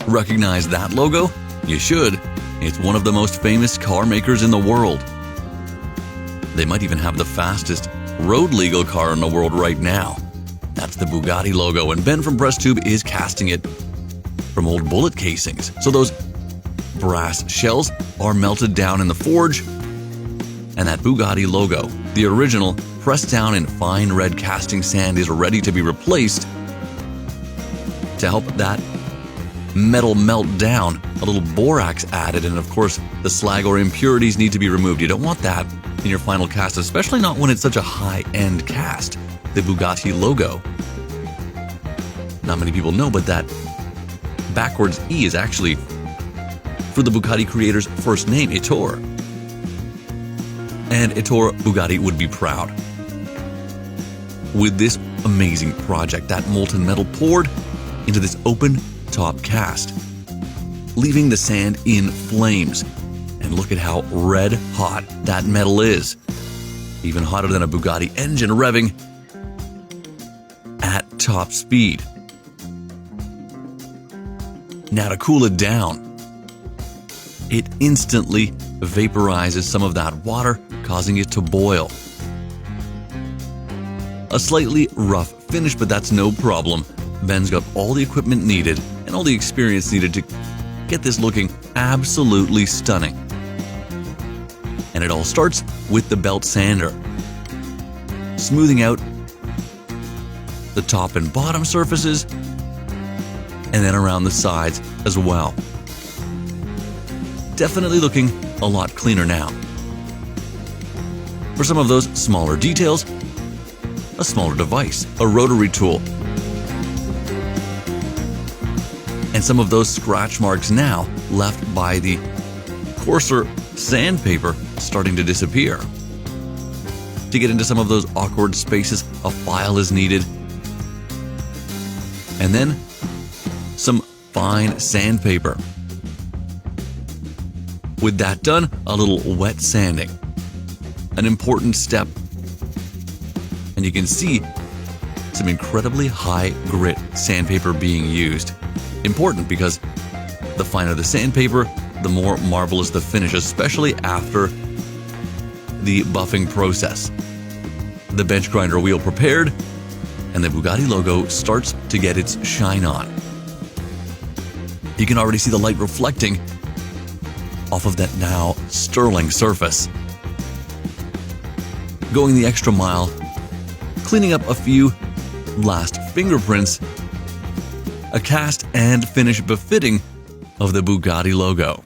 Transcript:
Recognize that logo? You should. It's one of the most famous car makers in the world. They might even have the fastest road-legal car in the world right now. That's the Bugatti logo, and Ben from PressTube is casting it from old bullet casings. So those brass shells are melted down in the forge, and that Bugatti logo, the original, pressed down in fine red casting sand, is ready to be replaced. To help that metal melt down, a little borax added, and of course the slag or impurities need to be removed. You don't want that in your final cast, especially not when it's such a high-end cast, the Bugatti logo. Not many people know, but that backwards E is actually for the Bugatti creator's first name, Ettore. And Ettore Bugatti would be proud. With this amazing project, that molten metal poured into this open top cast, leaving the sand in flames. And look at how red hot that metal is. Even hotter than a Bugatti engine revving at top speed. Now to cool it down, it instantly vaporizes some of that water, causing it to boil. A slightly rough finish, but that's no problem. Ben's got all the equipment needed and all the experience needed to get this looking absolutely stunning. And it all starts with the belt sander, smoothing out the top and bottom surfaces, and then around the sides as well. Definitely looking a lot cleaner now. For some of those smaller details, a smaller device, a rotary tool. And some of those scratch marks now left by the coarser sandpaper starting to disappear. To get into some of those awkward spaces, a file is needed. And then some fine sandpaper. With that done, a little wet sanding. An important step. And you can see some incredibly high grit sandpaper being used. Important because the finer the sandpaper, the more marvelous the finish, especially after the buffing process. The bench grinder wheel prepared, and the Bugatti logo starts to get its shine on. You can already see the light reflecting off of that now sterling surface. Going the extra mile, cleaning up a few last fingerprints, a cast and finish befitting of the Bugatti logo.